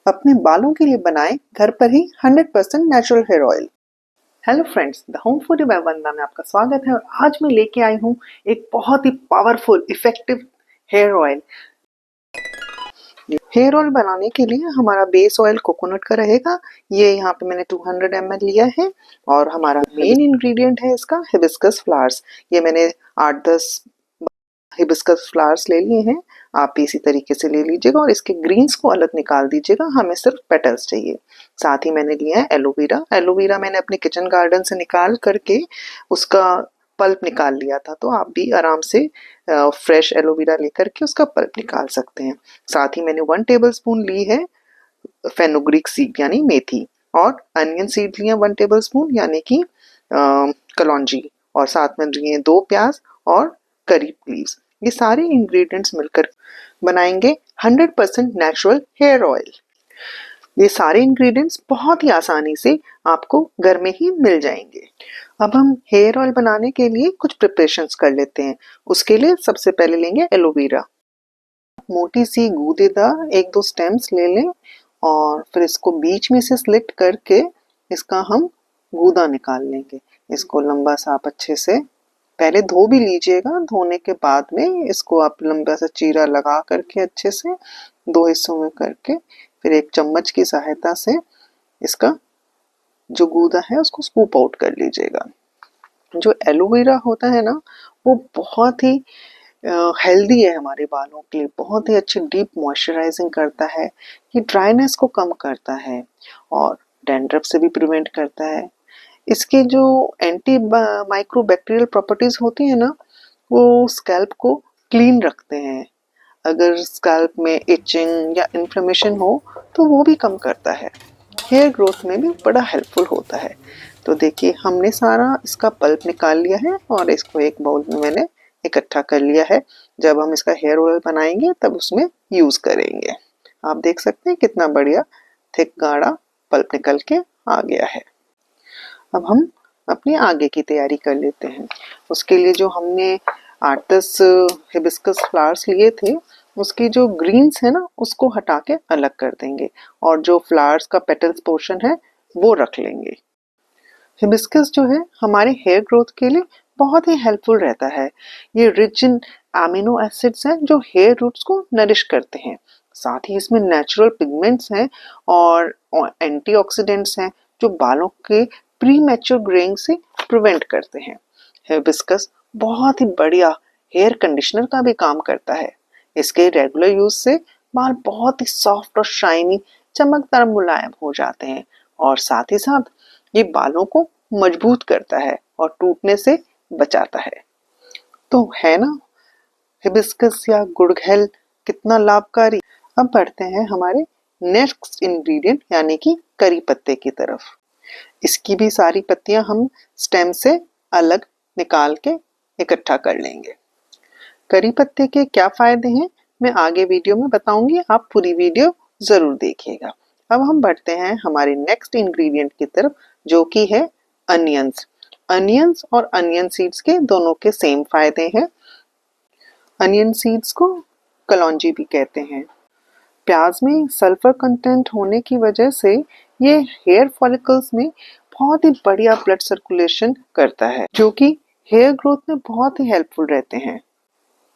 अपने बालों के लिए बनाएं घर पर ही 100% natural hair oil. Hello friends, the home foodie by Vandana में आपका स्वागत है और आज मैं लेके आई हूँ एक बहुत ही powerful effective hair oil. Hair oil बनाने के लिए हमारा बेस ऑयल कोकोनट का रहेगा। ये यहाँ पे मैंने 200 ml लिया है और हमारा मेन इंग्रेडिएंट है इसका हिबिस्कस फ्लावर्स। ये मैंने 8-10 हिबिस्कस फ्लावर्स ले लिए हैं। आप इसी तरीके से ले लीजिएगा और इसके ग्रीन्स को अलग निकाल दीजिएगा, हमें सिर्फ पेटल्स चाहिए। साथ ही मैंने लिया है एलोवेरा। एलोवेरा मैंने अपने किचन गार्डन से निकाल करके उसका पल्प निकाल लिया था, तो आप भी आराम से फ्रेश एलोवेरा लेकर के उसका पल्प निकाल सकते हैं। साथ ही मैंने 1 टेबलस्पून ली है फेनुग्रीक सीड यानी मेथी, और अनियन सीड लिए 1 टेबलस्पून यानी कि कलौंजी, और साथ में लिए 2 प्याज और करी लीव्स। ये सारे इंग्रेडिएंट्स मिलकर बनाएंगे 100% नेचुरल हेयर ऑयल। ये सारे इंग्रेडिएंट्स बहुत ही आसानी से आपको घर में ही मिल जाएंगे। अब हम हेयर ऑयल बनाने के लिए कुछ प्रिपरेशंस कर लेते हैं। उसके लिए सबसे पहले लेंगे एलोवेरा। मोटी सी गूदेदार 1-2 स्टेम्स ले लें और फिर इसको बीच में से स्लिट करके इसका हम गूदा निकाल लेंगे। इसको लंबा सा आप अच्छे से पहले धो भी लीजिएगा। धोने के बाद में इसको आप लंबा सा चीरा लगा करके अच्छे से 2 हिस्सों में करके फिर एक चम्मच की सहायता से इसका जो गूदा है उसको स्कूप आउट कर लीजिएगा। जो एलोवेरा होता है ना, वो बहुत ही हेल्दी है हमारे बालों के लिए। बहुत ही अच्छी डीप मॉइस्चराइजिंग करता है, ये ड्राइनेस को कम करता है और डैंड्रफ से भी प्रिवेंट करता है। इसके जो एंटी माइक्रोबैक्टीरियल प्रॉपर्टीज होती है ना, वो स्कैल्प को क्लीन रखते हैं। अगर स्कैल्प में इचिंग या इन्फ्लेमेशन हो तो वो भी कम करता है। हेयर ग्रोथ में भी बड़ा हेल्पफुल होता है। तो देखिए, हमने सारा इसका पल्प निकाल लिया है और इसको एक बाउल में मैंने इकट्ठा कर लिया है। जब हम इसका हेयर ऑयल बनाएंगे तब उसमें यूज करेंगे। आप देख सकते हैं कितना बढ़िया थिक गाढ़ा पल्प निकल के आ गया है। अब हम अपनी आगे की तैयारी कर लेते हैं। उसके लिए जो हमने 8-10 हिबिस्कस फ्लावर्स लिए थे, उसकी जो ग्रीन्स है ना, उसको हटा के अलग कर देंगे और जो फ्लावर्स का पेटल्स पोर्शन है वो रख लेंगे। हिबिस्कस जो है हमारे हेयर ग्रोथ के लिए बहुत ही हेल्पफुल रहता है। ये रिच इन एमिनो एसिड्स हैं जो हेयर रूट्स को नरिश करते हैं। साथ ही इसमें नेचुरल पिगमेंट्स हैं और एंटीऑक्सीडेंट्स हैं जो बालों के प्री मैच्योर ग्रेइंग से प्रिवेंट करते हैं। हिबिस्कस बहुत ही बढ़िया हेयर कंडीशनर का भी काम करता है। इसके रेगुलर यूज से बाल बहुत ही सॉफ्ट और शाइनी, चमकदार, मुलायम हो जाते हैं और साथ ही साथ ये बालों को मजबूत करता है और टूटने से बचाता है। तो है ना हिबिस्कस या गुड़हल कितना लाभकारी। अब बढ़ते हैं हमारे नेक्स्ट इंग्रेडिएंट यानी कि करी पत्ते की तरफ। इसकी भी सारी पत्तियां हम स्टेम से अलग निकाल के इकट्ठा कर लेंगे। करी पत्ते के क्या फायदे हैं मैं आगे वीडियो में बताऊंगी, आप पूरी वीडियो जरूर देखिएगा। अब हम बढ़ते हैं हमारे नेक्स्ट इंग्रेडिएंट की तरफ, जो कि है अनियंस। अनियंस और अनियन सीड्स के दोनों के सेम फायदे हैं। अनियन सीड्स को कलौंजी भी कहते हैं। प्याज में सल्फर कंटेंट होने की वजह से ये हेयर फॉलिकल्स में बहुत ही बढ़िया ब्लड सर्कुलेशन करता है, जो कि हेयर ग्रोथ में बहुत ही हेल्पफुल रहते हैं।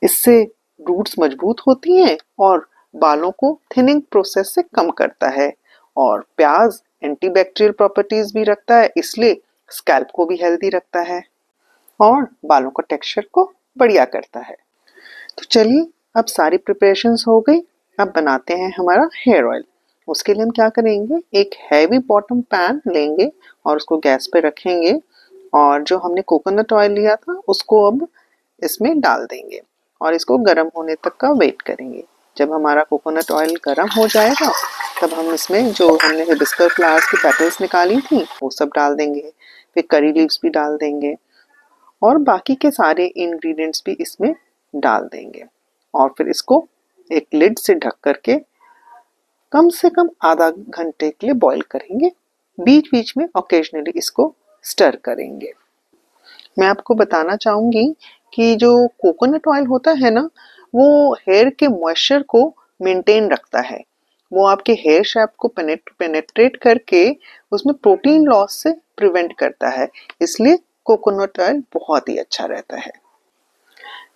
इससे रूट्स मजबूत होती हैं और बालों को थिनिंग प्रोसेस से कम करता है। और प्याज एंटीबैक्टीरियल प्रॉपर्टीज भी रखता है, इसलिए स्कैल्प को भी हेल्दी रखता है और बालों का टेक्सचर को बढ़िया करता है। तो चलिए, अब सारी प्रिपरेशंस हो गई। अब बनाते हैं हमारा हेयर ऑयल। उसके लिए हम क्या करेंगे, एक हैवी बॉटम पैन लेंगे और उसको गैस पे रखेंगे और जो हमने कोकोनट ऑयल लिया था उसको अब इसमें डाल देंगे और इसको गर्म होने तक का वेट करेंगे। जब हमारा कोकोनट ऑयल गर्म हो जाएगा तब हम इसमें जो हमने हिबिस्कस फ्लावर्स की पेटल्स निकाली थी वो सब डाल देंगे, फिर करी लीव्स भी डाल देंगे और बाकी के सारे इंग्रेडिएंट्स भी इसमें डाल देंगे और फिर इसको एक लिड से ढक करके कम से कम आधा घंटे के लिए बॉईल करेंगे। बीच बीच में ओकेजनली इसको स्टर करेंगे। मैं आपको बताना चाहूंगी कि जो कोकोनट ऑयल होता है ना, वो हेयर के मॉइस्चर को मेंटेन रखता है वो आपके हेयर शाफ्ट को पेनेट्रेट करके उसमें प्रोटीन लॉस से प्रिवेंट करता है, इसलिए कोकोनट ऑयल बहुत ही अच्छा रहता है।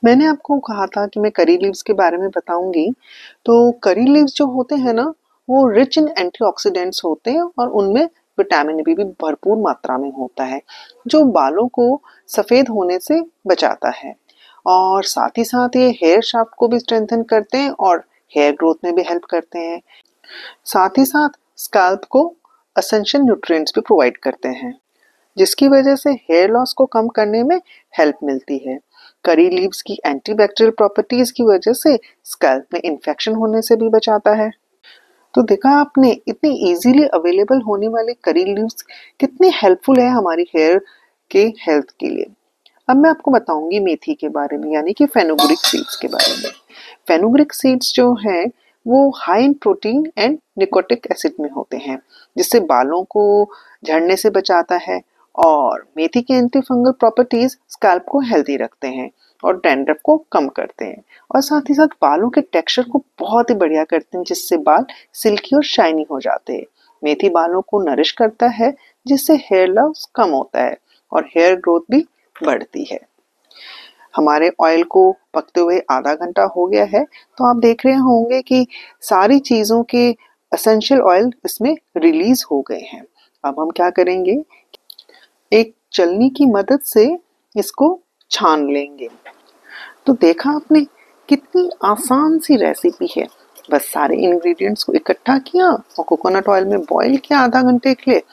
मैंने आपको कहा था कि मैं करी लीव्स के बारे में बताऊंगी। तो करी लीव्स जो होते हैं ना, वो रिच इन एंटीऑक्सीडेंट्स होते हैं और उनमें विटामिन बी भी भरपूर मात्रा में होता है, जो बालों को सफ़ेद होने से बचाता है। और साथ ही साथ ये हेयर शाफ्ट को भी स्ट्रेंथन करते हैं और हेयर ग्रोथ में भी हेल्प करते हैं। साथ ही साथ स्कैल्प को एसेंशियल न्यूट्रिएंट्स भी प्रोवाइड करते हैं, जिसकी वजह से हेयर लॉस को कम करने में हेल्प मिलती है। करी लीव्स की एंटीबैक्टीरियल प्रॉपर्टीज की वजह से स्कैल्प में इन्फेक्शन होने से भी बचाता है। तो देखा आपने, इतनी इजीली अवेलेबल होने वाले करी लीव्स कितनी हेल्पफुल है हमारी हेयर के हेल्थ के लिए। अब मैं आपको बताऊंगी मेथी के बारे में, यानी कि फेनुग्रीक सीड्स के बारे में। फेनुग्रीक सीड्स जो है वो high in protein and nicotinic acid में होते हैं, जिससे बालों को झड़ने से बचाता है। और मेथी के एंटी फंगल प्रॉपर्टीज स्कैल्प को हेल्दी रखते हैं और डैंड्रफ को कम करते हैं, और साथ ही साथ बालों के टेक्सचर को बहुत ही बढ़िया करते हैं, जिससे बाल सिल्की और शाइनी हो जाते हैं। मेथी बालों को नरिश करता है, जिससे हेयर लॉस कम होता है और हेयर ग्रोथ भी बढ़ती है। हमारे ऑयल को पकते हुए आधा घंटा हो गया है, तो आप देख रहे होंगे कि सारी चीज़ों के एसेंशियल ऑयल इसमें रिलीज हो गए हैं। अब हम क्या करेंगे, एक चलनी की मदद से इसको छान लेंगे। तो देखा आपने, कितनी आसान सी रेसिपी है। बस सारे इंग्रेडिएंट्स को इकट्ठा किया और कोकोनट ऑयल में बॉईल किया आधा घंटे के लिए,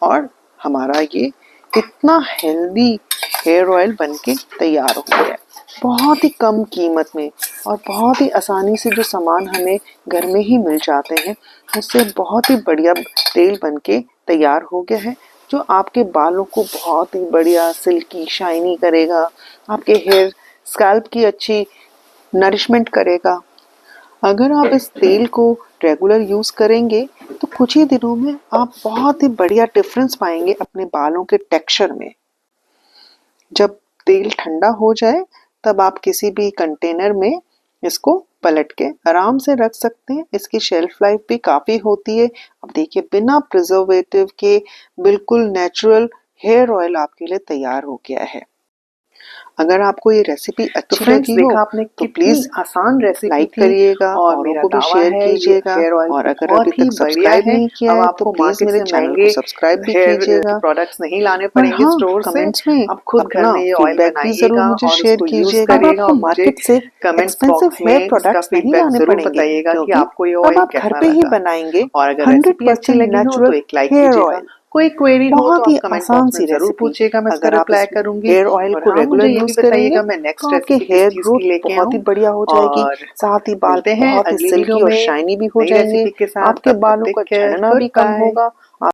और हमारा ये इतना हेल्दी हेयर ऑयल बनके तैयार हो गया। बहुत ही कम कीमत में और बहुत ही आसानी से जो सामान हमें घर में ही मिल जाते हैं, उससे बहुत ही बढ़िया तेल बनके तैयार हो गया है, जो आपके बालों को बहुत ही बढ़िया सिल्की शाइनी करेगा, आपके हेयर स्कैल्प की अच्छी नरिशमेंट करेगा। अगर आप इस तेल को रेगुलर यूज़ करेंगे तो कुछ ही दिनों में आप बहुत ही बढ़िया डिफरेंस पाएंगे अपने बालों के टेक्सचर में। जब तेल ठंडा हो जाए तब आप किसी भी कंटेनर में इसको पलट के आराम से रख सकते हैं। इसकी शेल्फ लाइफ भी काफ़ी होती है। अब देखिए, बिना प्रिजर्वेटिव के बिल्कुल नेचुरल हेयर ऑयल आपके लिए तैयार हो गया है। अगर आपको ये रेसिपी अच्छी लगी हो आपने तो प्लीज आसान रेसिपी लाइक करिएगा और मेरे को भी शेयर कीजिएगा। और अगर अभी तक सब्सक्राइब नहीं किया है तो प्लीज मेरे चैनल को सब्सक्राइब भी कीजिएगा। प्रोडक्ट्स नहीं लाने पड़ेंगे स्टोर से, कमेंट्स में आप खुद घर में ये ऑयल बनाइएगा मुझे शेयर कीजिएगा। अब आपको मार्केट से एक्सपेंसिव हेयर प्रोडक्ट्स नहीं लाने पड़ेंगे, बताइएगा कि आपको ये ऑयल अब आप घर पे ही बनाएंगे और अगर 100% नेचुरल एक लाइक कीजिएगा। कोई क्वेरी हो तो आप कमेंट बॉक्स में जरूर पूछिएगा, मैं उसका रिप्लाई करूंगी। हेयर ऑयल को रेगुलर यूज करेंगे मैं नेक्स्ट आपके हेयर ग्रोथ बहुत ही बढ़िया हो जाएगी, साथ ही बाल बहुत ही सिल्की और शाइनी भी हो जाएंगे, आपके बालों का झड़ना भी कम होगा